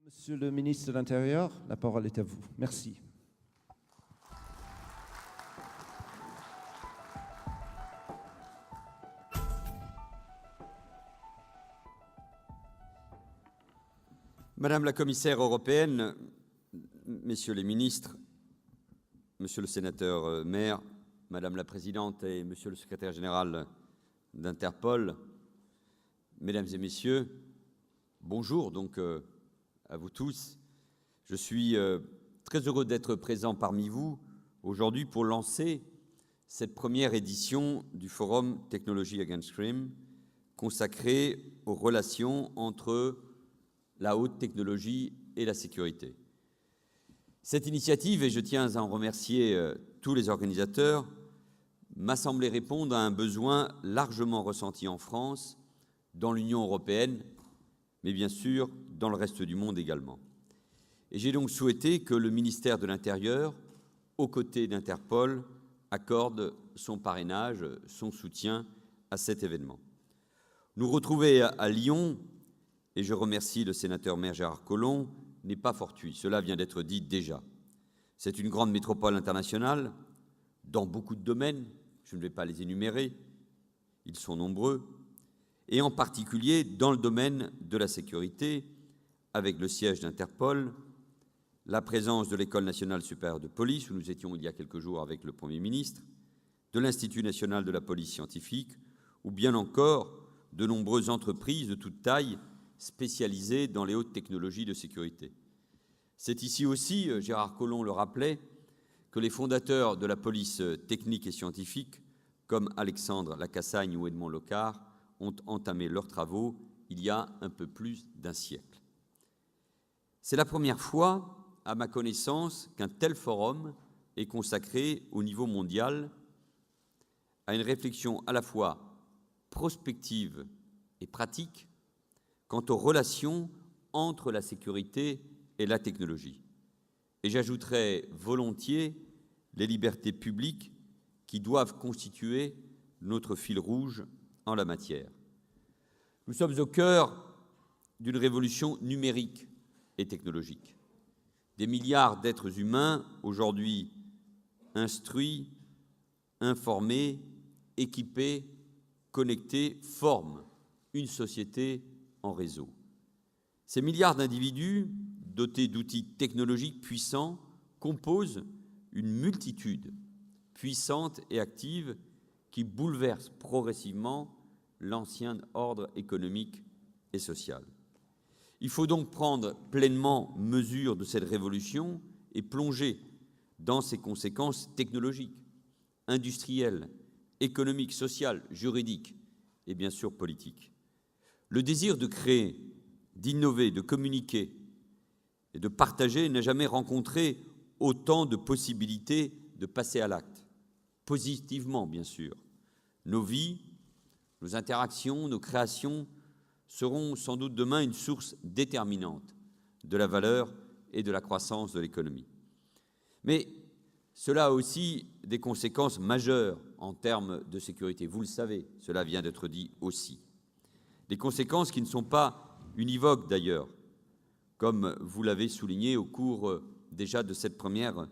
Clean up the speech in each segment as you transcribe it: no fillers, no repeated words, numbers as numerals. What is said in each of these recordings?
Monsieur le ministre de l'Intérieur, la parole est à vous. Merci. Madame la commissaire européenne, messieurs les ministres, monsieur le sénateur Maire, madame la présidente et monsieur le secrétaire général d'Interpol, mesdames et messieurs, bonjour donc à vous tous. Je suis très heureux d'être présent parmi vous aujourd'hui pour lancer cette première édition du Forum Technology Against Crime consacré aux relations entre la haute technologie et la sécurité. Cette initiative, et je tiens à en remercier tous les organisateurs, m'a semblé répondre à un besoin largement ressenti en France, dans l'Union européenne, mais bien sûr dans le reste du monde également. Et j'ai donc souhaité que le ministère de l'Intérieur, aux côtés d'Interpol, accorde son parrainage, son soutien à cet événement. Nous retrouver à Lyon, et je remercie le sénateur maire Gérard Collomb, n'est pas fortuit, cela vient d'être dit déjà. C'est une grande métropole internationale, dans beaucoup de domaines, je ne vais pas les énumérer, ils sont nombreux, et en particulier dans le domaine de la sécurité, avec le siège d'Interpol, la présence de l'École nationale supérieure de police, où nous étions il y a quelques jours avec le Premier ministre, de l'Institut national de la police scientifique, ou bien encore de nombreuses entreprises de toute taille spécialisées dans les hautes technologies de sécurité. C'est ici aussi, Gérard Collomb le rappelait, que les fondateurs de la police technique et scientifique, comme Alexandre Lacassagne ou Edmond Locard, ont entamé leurs travaux il y a un peu plus d'un siècle. C'est la première fois, à ma connaissance, qu'un tel forum est consacré au niveau mondial à une réflexion à la fois prospective et pratique quant aux relations entre la sécurité et la technologie. Et j'ajouterai volontiers les libertés publiques qui doivent constituer notre fil rouge en la matière. Nous sommes au cœur d'une révolution numérique et technologique. Des milliards d'êtres humains, aujourd'hui instruits, informés, équipés, connectés, forment une société en réseau. Ces milliards d'individus, dotés d'outils technologiques puissants, composent une multitude puissante et active qui bouleverse progressivement l'ancien ordre économique et social. Il faut donc prendre pleinement mesure de cette révolution et plonger dans ses conséquences technologiques, industrielles, économiques, sociales, juridiques et bien sûr politiques. Le désir de créer, d'innover, de communiquer et de partager n'a jamais rencontré autant de possibilités de passer à l'acte, positivement bien sûr. Nos vies, nos interactions, nos créations seront sans doute demain une source déterminante de la valeur et de la croissance de l'économie. Mais cela a aussi des conséquences majeures en termes de sécurité. Vous le savez, cela vient d'être dit aussi. Des conséquences qui ne sont pas univoques d'ailleurs, comme vous l'avez souligné au cours déjà de cette première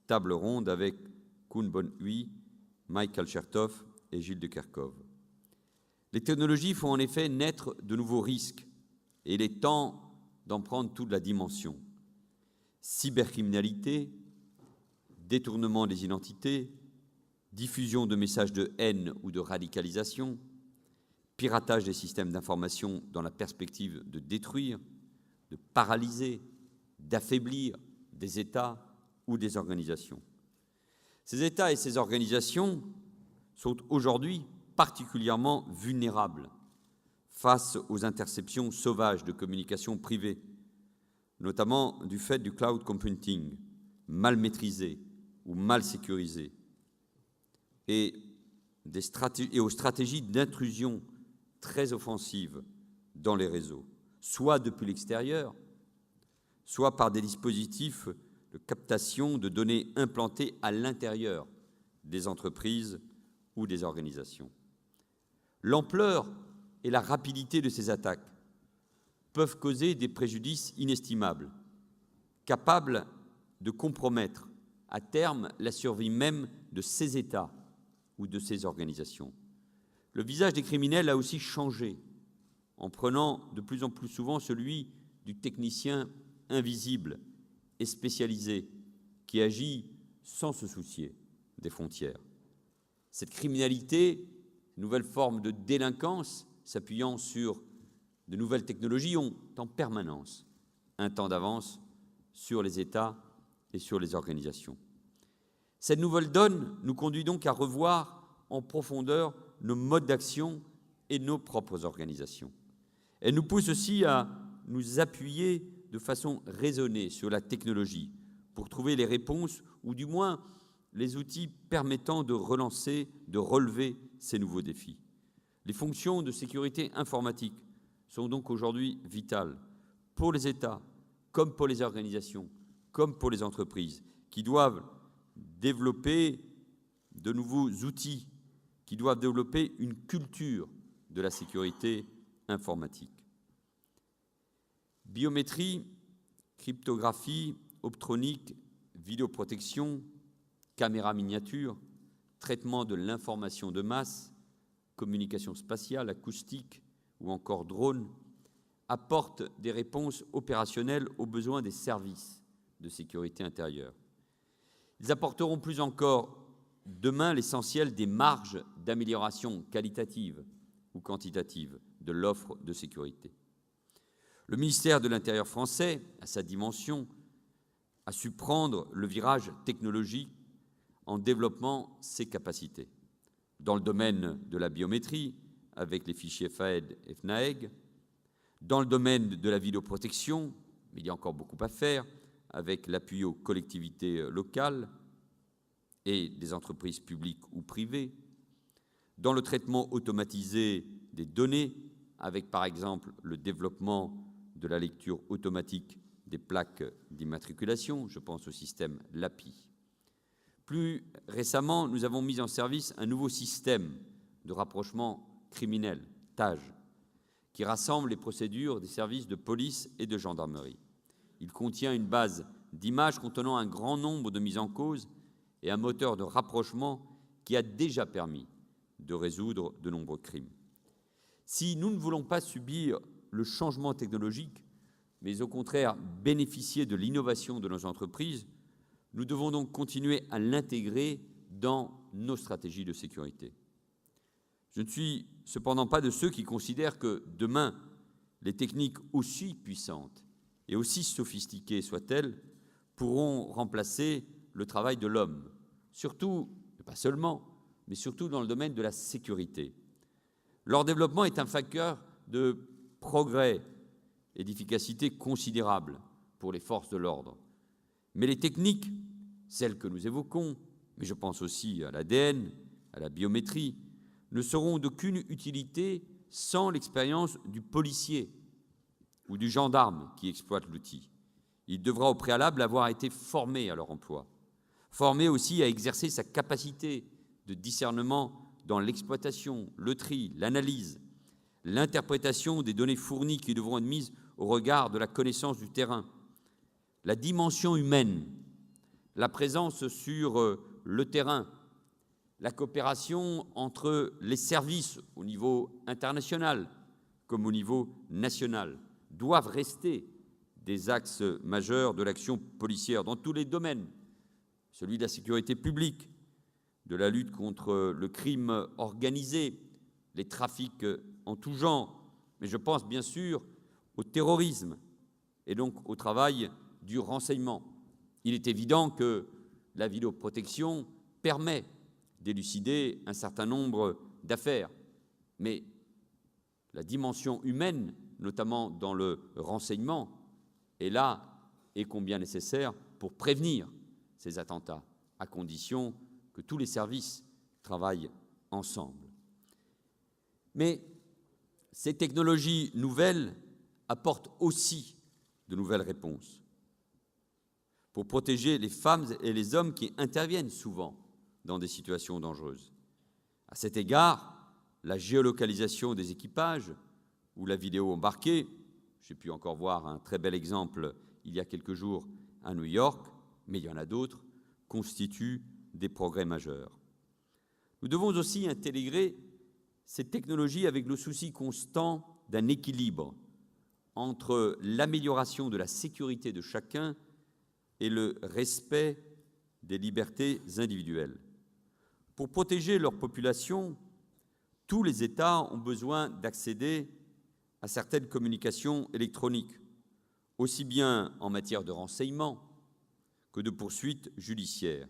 table ronde avec Koen Bon-Huy, Michael Chertoff et Gilles de Kerchove. Les technologies font en effet naître de nouveaux risques et il est temps d'en prendre toute la dimension. Cybercriminalité, détournement des identités, diffusion de messages de haine ou de radicalisation, piratage des systèmes d'information dans la perspective de détruire, de paralyser, d'affaiblir des États ou des organisations. Ces États et ces organisations sont aujourd'hui particulièrement vulnérables face aux interceptions sauvages de communications privées, notamment du fait du cloud computing, mal maîtrisé ou mal sécurisé, et aux stratégies d'intrusion très offensives dans les réseaux, soit depuis l'extérieur, soit par des dispositifs de captation de données implantées à l'intérieur des entreprises ou des organisations. L'ampleur et la rapidité de ces attaques peuvent causer des préjudices inestimables, capables de compromettre à terme la survie même de ces États ou de ces organisations. Le visage des criminels a aussi changé, en prenant de plus en plus souvent celui du technicien invisible et spécialisé qui agit sans se soucier des frontières. Cette criminalité, nouvelle forme de délinquance s'appuyant sur de nouvelles technologies, ont en permanence un temps d'avance sur les États et sur les organisations. Cette nouvelle donne nous conduit donc à revoir en profondeur nos modes d'action et nos propres organisations. Elle nous pousse aussi à nous appuyer de façon raisonnée sur la technologie pour trouver les réponses ou du moins les outils permettant de relancer, de relever ces nouveaux défis. Les fonctions de sécurité informatique sont donc aujourd'hui vitales pour les États, comme pour les organisations, comme pour les entreprises, qui doivent développer de nouveaux outils, qui doivent développer une culture de la sécurité informatique. Biométrie, cryptographie, optronique, vidéoprotection, caméra miniature, traitement de l'information de masse, communication spatiale, acoustique ou encore drone, apportent des réponses opérationnelles aux besoins des services de sécurité intérieure. Ils apporteront plus encore demain l'essentiel des marges d'amélioration qualitative ou quantitative de l'offre de sécurité. Le ministère de l'Intérieur français, à sa dimension, a su prendre le virage technologique en développant ses capacités. Dans le domaine de la biométrie, avec les fichiers FAED et FNAEG, dans le domaine de la vidéoprotection, mais il y a encore beaucoup à faire, avec l'appui aux collectivités locales et des entreprises publiques ou privées, dans le traitement automatisé des données, avec par exemple le développement de la lecture automatique des plaques d'immatriculation, je pense au système LAPI. Plus récemment, nous avons mis en service un nouveau système de rapprochement criminel, TAGE, qui rassemble les procédures des services de police et de gendarmerie. Il contient une base d'images contenant un grand nombre de mises en cause et un moteur de rapprochement qui a déjà permis de résoudre de nombreux crimes. Si nous ne voulons pas subir le changement technologique, mais au contraire bénéficier de l'innovation de nos entreprises, nous devons donc continuer à l'intégrer dans nos stratégies de sécurité. Je ne suis cependant pas de ceux qui considèrent que demain, les techniques aussi puissantes et aussi sophistiquées soient-elles pourront remplacer le travail de l'homme, surtout, et pas seulement, mais surtout dans le domaine de la sécurité. Leur développement est un facteur de progrès et d'efficacité considérable pour les forces de l'ordre. Mais les techniques, celles que nous évoquons, mais je pense aussi à l'ADN, à la biométrie, ne seront d'aucune utilité sans l'expérience du policier ou du gendarme qui exploite l'outil. Il devra au préalable avoir été formé à leur emploi, formé aussi à exercer sa capacité de discernement dans l'exploitation, le tri, l'analyse, l'interprétation des données fournies qui devront être mises au regard de la connaissance du terrain, la dimension humaine, la présence sur le terrain, la coopération entre les services au niveau international comme au niveau national doivent rester des axes majeurs de l'action policière dans tous les domaines, celui de la sécurité publique, de la lutte contre le crime organisé, les trafics en tout genre, mais je pense bien sûr au terrorisme et donc au travail du renseignement. Il est évident que la vidéoprotection permet d'élucider un certain nombre d'affaires, mais la dimension humaine, notamment dans le renseignement, est là et combien nécessaire pour prévenir ces attentats, à condition que tous les services travaillent ensemble. Mais ces technologies nouvelles apportent aussi de nouvelles réponses pour protéger les femmes et les hommes qui interviennent souvent dans des situations dangereuses. À cet égard, la géolocalisation des équipages ou la vidéo embarquée, J'ai pu encore voir un très bel exemple il y a quelques jours à New York, mais il y en a d'autres, constituent des progrès majeurs. Nous devons aussi intégrer ces technologies avec le souci constant d'un équilibre entre l'amélioration de la sécurité de chacun et le respect des libertés individuelles. Pour protéger leur population, tous les États ont besoin d'accéder à certaines communications électroniques, aussi bien en matière de renseignement que de poursuites judiciaires.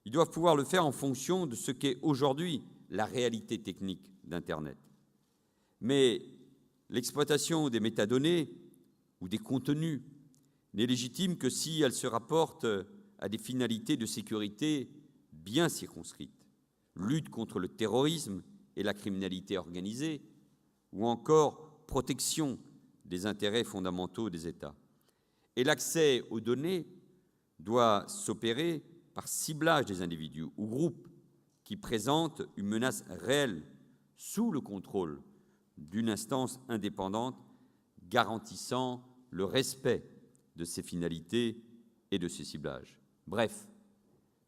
Ils doivent pouvoir le faire en fonction de ce qu'est aujourd'hui la réalité technique d'Internet. Mais l'exploitation des métadonnées ou des contenus n'est légitime que si elle se rapporte à des finalités de sécurité bien circonscrites, lutte contre le terrorisme et la criminalité organisée, ou encore protection des intérêts fondamentaux des États. Et l'accès aux données doit s'opérer par ciblage des individus ou groupes qui présentent une menace réelle sous le contrôle d'une instance indépendante garantissant le respect de ces finalités et de ces ciblages. Bref,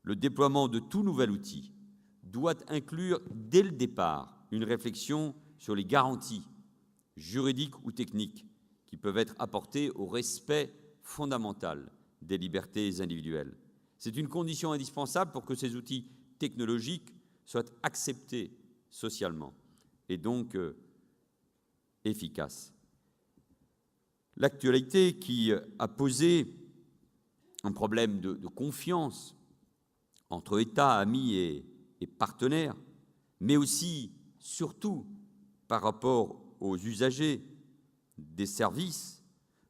le déploiement de tout nouvel outil doit inclure dès le départ une réflexion sur les garanties juridiques ou techniques qui peuvent être apportées au respect fondamental des libertés individuelles. C'est une condition indispensable pour que ces outils technologiques soient acceptés socialement et donc efficaces. L'actualité qui a posé un problème de confiance entre États, amis et partenaires, mais aussi, surtout, par rapport aux usagers des services,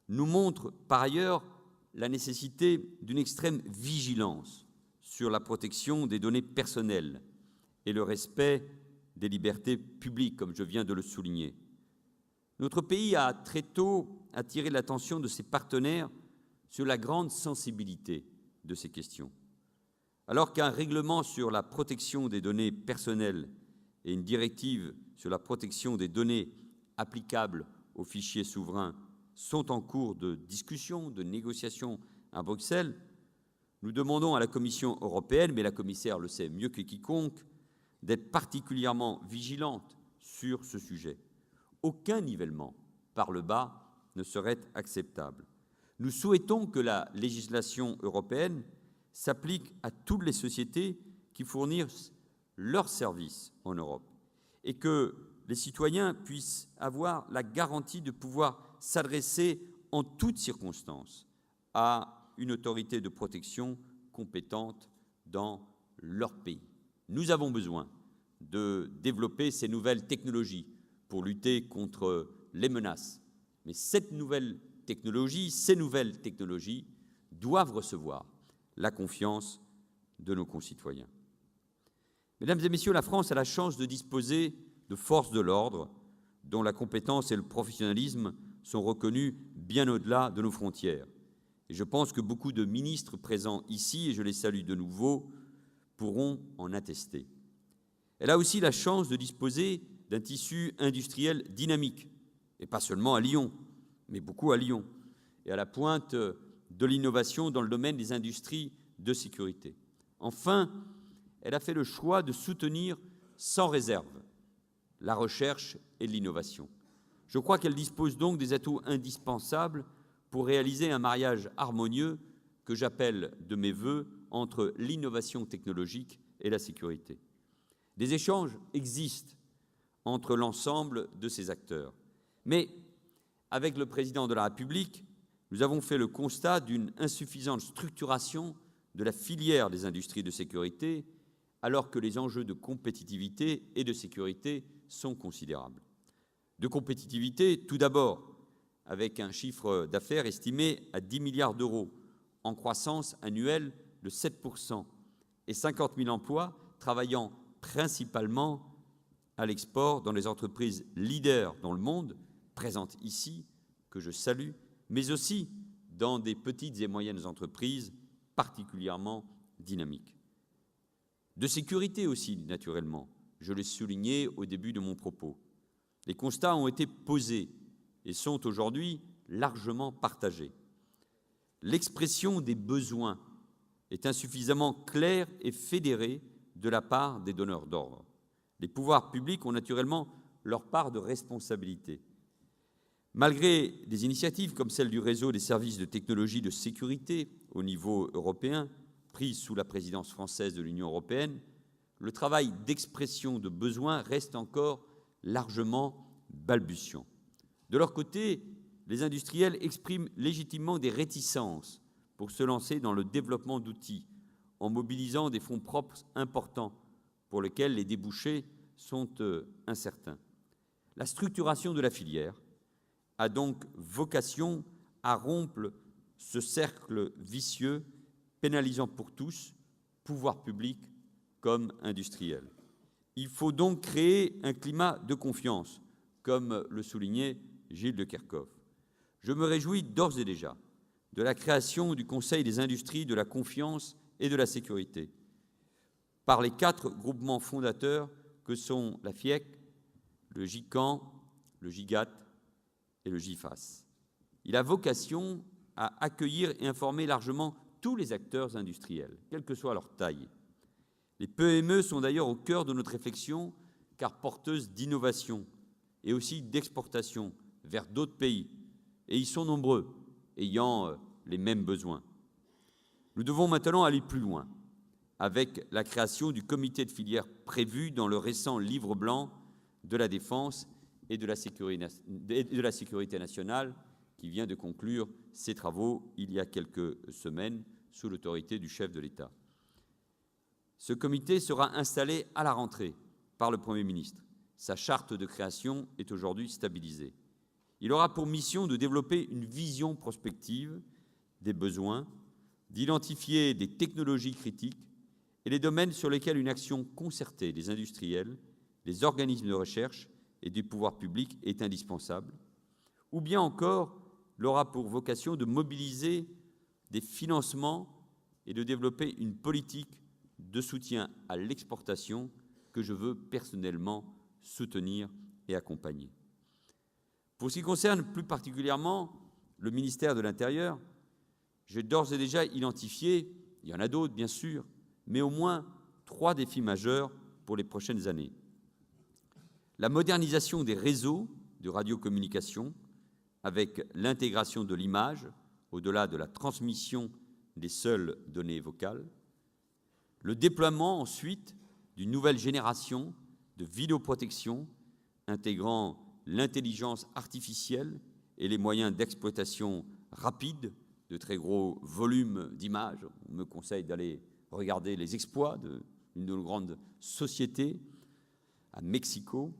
nous montre par ailleurs la nécessité d'une extrême vigilance sur la protection des données personnelles et le respect des libertés publiques, comme je viens de le souligner. Notre pays a très tôt attiré l'attention de ses partenaires sur la grande sensibilité de ces questions. Alors qu'un règlement sur la protection des données personnelles et une directive sur la protection des données applicables aux fichiers souverains sont en cours de discussion, de négociation à Bruxelles, nous demandons à la Commission européenne, mais la commissaire le sait mieux que quiconque, d'être particulièrement vigilante sur ce sujet. Aucun nivellement par le bas ne serait acceptable. Nous souhaitons que la législation européenne s'applique à toutes les sociétés qui fournissent leurs services en Europe et que les citoyens puissent avoir la garantie de pouvoir s'adresser en toutes circonstances à une autorité de protection compétente dans leur pays. Nous avons besoin de développer ces nouvelles technologies pour lutter contre les menaces. Mais ces nouvelles technologies doivent recevoir la confiance de nos concitoyens. Mesdames et messieurs, la France a la chance de disposer de forces de l'ordre dont la compétence et le professionnalisme sont reconnus bien au-delà de nos frontières. Et je pense que beaucoup de ministres présents ici, et je les salue de nouveau, pourront en attester. Elle a aussi la chance de disposer d'un tissu industriel dynamique, et pas seulement à Lyon, mais beaucoup à Lyon, et à la pointe de l'innovation dans le domaine des industries de sécurité. Enfin, elle a fait le choix de soutenir sans réserve la recherche et l'innovation. Je crois qu'elle dispose donc des atouts indispensables pour réaliser un mariage harmonieux que j'appelle de mes voeux entre l'innovation technologique et la sécurité. Des échanges existent entre l'ensemble de ces acteurs. Mais avec le président de la République, nous avons fait le constat d'une insuffisante structuration de la filière des industries de sécurité, alors que les enjeux de compétitivité et de sécurité sont considérables. De compétitivité, tout d'abord, avec un chiffre d'affaires estimé à 10 milliards d'euros, en croissance annuelle de 7%, et 50 000 emplois travaillant principalement à l'export dans les entreprises leaders dans le monde, présentes ici, que je salue, mais aussi dans des petites et moyennes entreprises particulièrement dynamiques. De sécurité aussi, naturellement, je l'ai souligné au début de mon propos. Les constats ont été posés et sont aujourd'hui largement partagées. L'expression des besoins est insuffisamment claire et fédérée de la part des donneurs d'ordre. Les pouvoirs publics ont naturellement leur part de responsabilité. Malgré des initiatives comme celle du réseau des services de technologie de sécurité au niveau européen, prise sous la présidence française de l'Union européenne, le travail d'expression de besoins reste encore largement balbutiant. De leur côté, les industriels expriment légitimement des réticences pour se lancer dans le développement d'outils en mobilisant des fonds propres importants pour lesquels les débouchés sont incertains. La structuration de la filière a donc vocation à rompre ce cercle vicieux pénalisant pour tous, pouvoirs publics comme industriels. Il faut donc créer un climat de confiance, comme le soulignait Gilles de Kerchove. Je me réjouis d'ores et déjà de la création du Conseil des industries de la confiance et de la sécurité par les 4 groupements fondateurs que sont la FIEC, le GICAN, le GIGAT et le GIFAS. Il a vocation à accueillir et informer largement tous les acteurs industriels, quelle que soit leur taille. Les PME sont d'ailleurs au cœur de notre réflexion, car porteuses d'innovation et aussi d'exportation vers d'autres pays, et ils sont nombreux, ayant les mêmes besoins. Nous devons maintenant aller plus loin, avec la création du comité de filière prévu dans le récent livre blanc de la Défense et de la Sécurité nationale, qui vient de conclure ses travaux il y a quelques semaines sous l'autorité du chef de l'État. Ce comité sera installé à la rentrée par le Premier ministre. Sa charte de création est aujourd'hui stabilisée. Il aura pour mission de développer une vision prospective des besoins, d'identifier des technologies critiques et les domaines sur lesquels une action concertée des industriels, des organismes de recherche et des pouvoirs publics est indispensable, ou bien encore, il aura pour vocation de mobiliser des financements et de développer une politique de soutien à l'exportation que je veux personnellement soutenir et accompagner. Pour ce qui concerne plus particulièrement le ministère de l'Intérieur, j'ai d'ores et déjà identifié, il y en a d'autres bien sûr, mais au moins 3 défis majeurs pour les prochaines années. La modernisation des réseaux de radiocommunication avec l'intégration de l'image au-delà de la transmission des seules données vocales. Le déploiement ensuite d'une nouvelle génération de vidéoprotection intégrant l'intelligence artificielle et les moyens d'exploitation rapide de très gros volumes d'images. On me conseille d'aller regarder les exploits d'une de nos grandes sociétés à Mexico.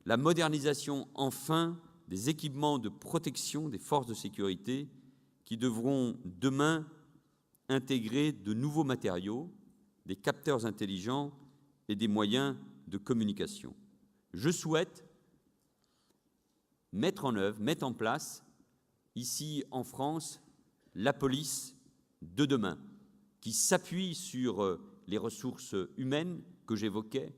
La modernisation, enfin, des équipements de protection des forces de sécurité qui devront demain intégrer de nouveaux matériaux, des capteurs intelligents et des moyens de communication. Je souhaite mettre en place, ici en France, la police de demain, qui s'appuie sur les ressources humaines que j'évoquais,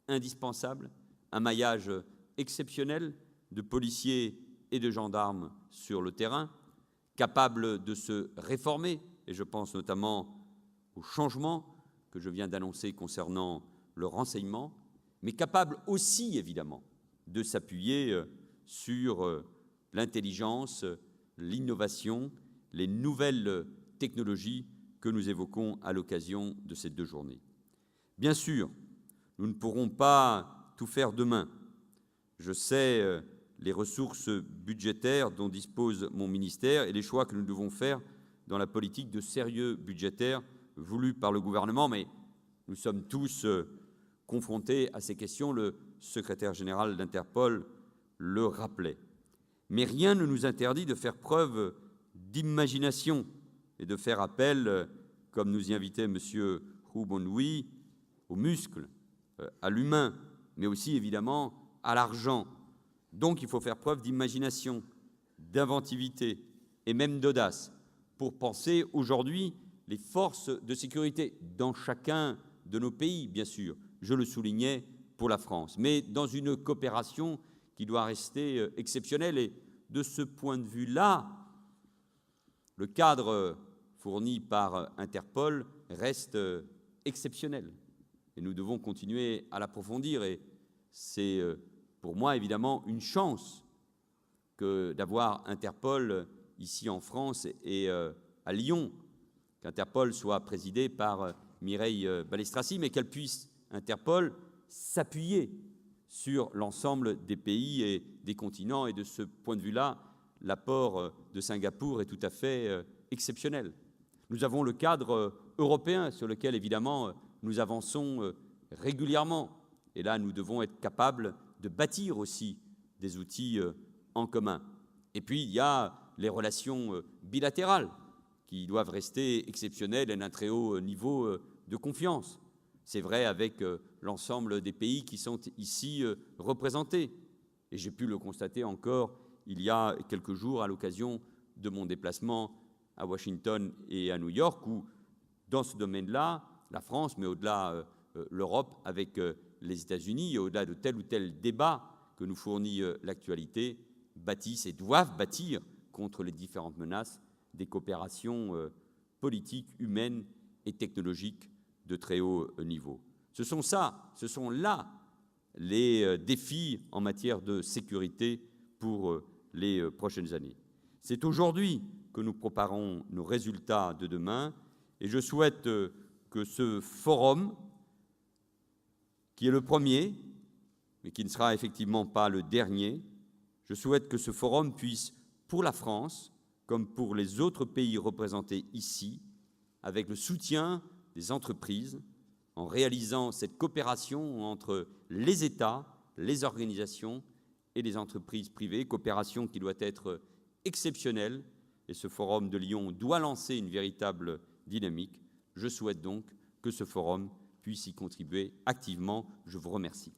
indispensables, un maillage exceptionnel de policiers et de gendarmes sur le terrain, capables de se réformer, et je pense notamment au changement que je viens d'annoncer concernant le renseignement, mais capables aussi, évidemment, de s'appuyer sur l'intelligence, l'innovation, les nouvelles technologies que nous évoquons à l'occasion de ces 2 journées. Bien sûr, nous ne pourrons pas tout faire demain. Je sais les ressources budgétaires dont dispose mon ministère et les choix que nous devons faire dans la politique de sérieux budgétaire voulue par le gouvernement, mais nous sommes tous confrontés à ces questions. Le secrétaire général d'Interpol le rappelait. Mais rien ne nous interdit de faire preuve d'imagination et de faire appel, comme nous y invitait M. Hu Bonhui, aux muscles, à l'humain, mais aussi évidemment à l'argent. Donc il faut faire preuve d'imagination, d'inventivité et même d'audace pour penser aujourd'hui les forces de sécurité dans chacun de nos pays, bien sûr, je le soulignais pour la France, mais dans une coopération qui doit rester exceptionnelle. Et de ce point de vue-là, le cadre fourni par Interpol reste exceptionnel. Et nous devons continuer à l'approfondir. Et c'est pour moi, évidemment, une chance que d'avoir Interpol ici en France et à Lyon, qu'Interpol soit présidé par Mireille Balestrassi, mais qu'elle puisse, Interpol, s'appuyer sur l'ensemble des pays et des continents. Et de ce point de vue-là, l'apport de Singapour est tout à fait exceptionnel. Nous avons le cadre européen sur lequel, évidemment, nous avançons régulièrement. Et là, nous devons être capables de bâtir aussi des outils en commun. Et puis, il y a les relations bilatérales qui doivent rester exceptionnelles et d'un très haut niveau de confiance. C'est vrai avec l'ensemble des pays qui sont ici représentés. Et j'ai pu le constater encore il y a quelques jours à l'occasion de mon déplacement à Washington et à New York, où, dans ce domaine-là, la France, mais au-delà l'Europe, avec les États-Unis, et au-delà de tel ou tel débat que nous fournit l'actualité, bâtissent et doivent bâtir contre les différentes menaces des coopérations politiques, humaines et technologiques de très haut niveau. Ce sont là les défis en matière de sécurité pour les prochaines années. C'est aujourd'hui que nous préparons nos résultats de demain et je souhaite que ce forum, qui est le premier, mais qui ne sera effectivement pas le dernier, je souhaite que ce forum puisse, pour la France, comme pour les autres pays représentés ici, avec le soutien des entreprises, en réalisant cette coopération entre les États, les organisations et les entreprises privées, coopération qui doit être exceptionnelle, et ce forum de Lyon doit lancer une véritable dynamique. Je souhaite donc que ce forum puisse y contribuer activement. Je vous remercie.